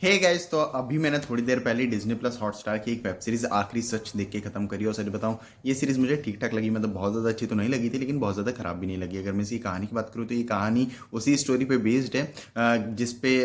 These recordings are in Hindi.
हे गाइस, तो अभी मैंने थोड़ी देर पहले डिज्नी प्लस हॉटस्टार की एक वेब सीरीज आखिरी सच देख के खत्म करी। और सच बताऊं, ये सीरीज मुझे ठीक ठाक लगी। मतलब बहुत ज़्यादा अच्छी तो नहीं लगी थी, लेकिन बहुत ज़्यादा खराब भी नहीं लगी। अगर मैं इसकी कहानी की बात करूँ तो ये कहानी उसी स्टोरी पे बेस्ड है, जिस पे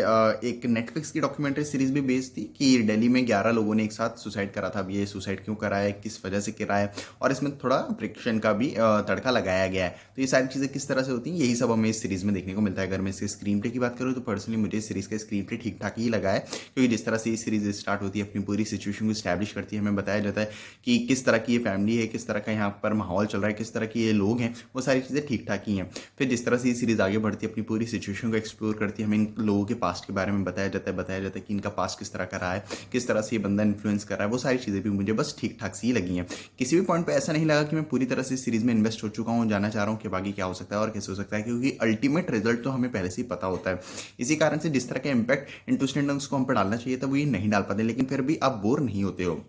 एक नेटफ्लिक्स की डॉक्यूमेंट्री सीरीज भी बेस्ड थी कि दिल्ली में 11 लोगों ने एक साथ सुसाइड करा था। अब ये सुसाइड क्यों करा है, किस वजह से करा है, और इसमें थोड़ा फ्रिक्शन का भी तड़का लगाया गया है। तो ये सारी चीज़ें किस तरह से होती हैं, यही सब हमें इस सीरीज में देखने को मिलता है। अगर मैं इसके स्क्रीन प्ले की बात करूँ तो पर्सनली मुझे इस सीरीज का स्क्रीन प्ले ठीक ठाक ही लगा है, क्योंकि जिस तरह से ये सीरीज स्टार्ट होती है, अपनी पूरी सिचुएशन को स्टैब्लिश करती है। हमें बताया जाता है कि किस तरह की ये फैमिली है, किस तरह का यहाँ पर माहौल चल रहा है, किस तरह के ये लोग हैं, वो सारी चीज़ें ठीक ठाक ही हैं। फिर जिस तरह से ये सीरीज आगे बढ़ती है, अपनी पूरी सिचुएशन को एक्सप्लोर करती है, हमें इन लोगों के पास्ट के बारे में बताया जाता है कि इनका पास्ट किस तरह का रहा है, किस तरह से ये बंदा इन्फ्लुएंस कर रहा है। वो सारी चीज़ें भी मुझे बस ठीक ठाक सी ही लगी हैं। किसी भी पॉइंट पे ऐसा नहीं लगा कि मैं पूरी तरह से इस सीरीज में इन्वेस्ट हो चुका हूँ, जानना चाह रहा हूँ कि बाकी क्या हो सकता है और कैसे हो सकता है, क्योंकि अल्टीमेट रिजल्ट तो हमें पहले से ही पता होता है। इसी कारण से जिस तरह का impact in twist and turns को हम पर डालना चाहिए था, वो ये नहीं डाल पाते, लेकिन फिर भी आप बोर नहीं होते हो।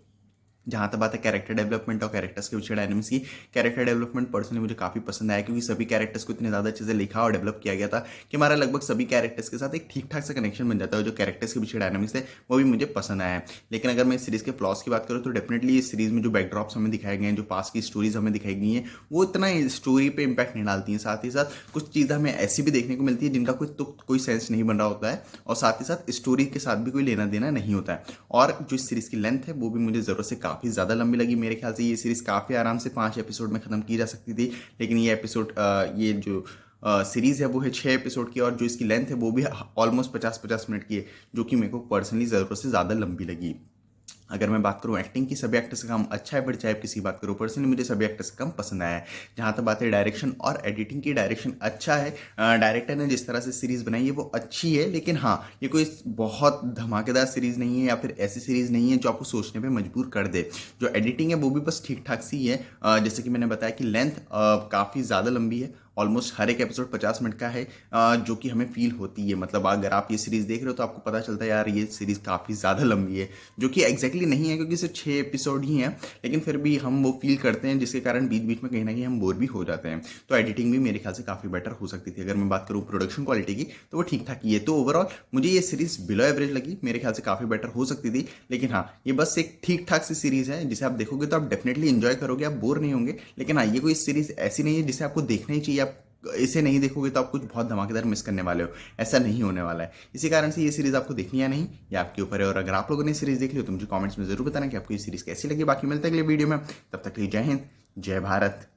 जहाँ तक बात है कैरेक्टर डेवलपमेंट और कैरेक्टर्स के पीछे डायनेमिक्स की, कैरेक्टर डेवलपमेंट पर्सनली मुझे काफ़ी पसंद आया, क्योंकि सभी कैरेक्टर्स को इतने ज़्यादा अच्छे से लिखा और डेवलप किया गया था कि हमारा लगभग सभी कैरेक्टर्स के साथ एक ठीक ठाक सा कनेक्शन बन जाता है। जो कैरेक्टर्स के पीछे डायनेमिक्स है वो भी मुझे पसंद आया है। लेकिन अगर मैं इस सीरीज़ के फ्लॉस की बात करूँ तो डेफिनेटली इस सीरीज़ में जो बैकड्रॉप्स हमें दिखाए गए हैं, जो पास की स्टोरीज हमें दिखाई गई हैं, वो इतना स्टोरी पे इम्पैक्ट नहीं डालती हैं। साथ ही साथ कुछ चीज़ें हमें ऐसी भी देखने को मिलती है जिनका कोई सेंस नहीं बन रहा होता है, और साथ ही साथ स्टोरी के साथ भी कोई लेना देना नहीं होता है। और जो इस सीरीज़ की लेंथ है वो भी मुझे ज़रूरत से काफ़ी ज़्यादा लंबी लगी। मेरे ख्याल से ये सीरीज़ काफ़ी आराम से 5 एपिसोड में ख़त्म की जा सकती थी, लेकिन ये जो सीरीज़ है वो है 6 एपिसोड की, और जो इसकी लेंथ है वो भी ऑलमोस्ट 50-50 मिनट की है, जो कि मेरे को पर्सनली ज़रूरत से ज़्यादा लंबी लगी। अगर मैं बात करूँ एक्टिंग की, सभी एक्टर्स का काम अच्छा है, बट चाहे किसी बात करूँ, पर्सनली मुझे सभी एक्टर्स का काम पसंद आया है। जहाँ तक बात है डायरेक्शन और एडिटिंग की, डायरेक्शन अच्छा है। डायरेक्टर ने जिस तरह से सीरीज़ बनाई है वो अच्छी है, लेकिन हाँ, ये कोई बहुत धमाकेदार सीरीज़ नहीं है या फिर ऐसी सीरीज़ नहीं है जो आपको सोचने पे मजबूर कर दे। जो एडिटिंग है वो भी बस ठीक ठाक सी है। जैसे कि मैंने बताया कि लेंथ काफ़ी ज़्यादा लंबी है, ऑलमोस्ट हर एक एपिसोड 50 मिनट का है, जो कि हमें फील होती है। मतलब अगर आप ये सीरीज़ देख रहे हो तो आपको पता चलता है यार ये सीरीज़ काफ़ी ज़्यादा लंबी है, जो कि एग्जैक्टली नहीं है, क्योंकि सिर्फ 6 एपिसोड ही हैं, लेकिन फिर भी हम वो फील करते हैं, जिसके कारण बीच बीच में कहीं ना कहीं हम बोर भी हो जाते हैं। तो एडिटिंग भी मेरे ख्याल से काफ़ी बेटर हो सकती थी। अगर मैं बात करूँ प्रोडक्शन क्वालिटी की तो वो ठीक ठाक ही है। तो ओवरऑल मुझे ये सीरीज़ बिलो एवरेज लगी, मेरे ख्याल से काफ़ी बेटर हो सकती थी, लेकिन हाँ, ये बस एक ठीक ठाक सी सीरीज़ है जिसे आप देखोगे तो आप डेफिनेटली इंजॉय करोगे, आप बोर नहीं होंगे। लेकिन हाँ, ये कोई सीरीज़ ऐसी नहीं है जिसे आपको देखना ही चाहिए। आप इसे नहीं देखोगे तो आप कुछ बहुत धमाकेदार मिस करने वाले हो, ऐसा नहीं होने वाला है। इसी कारण से ये सीरीज आपको देखनी है नहीं, ये आपके ऊपर है। और अगर आप लोगों ने सीरीज देख ली तो मुझे कमेंट्स में जरूर बताना कि आपको ये सीरीज कैसी लगी। बाकी मिलते हैं अगले वीडियो में, तब तक के लिए जय हिंद, जय भारत।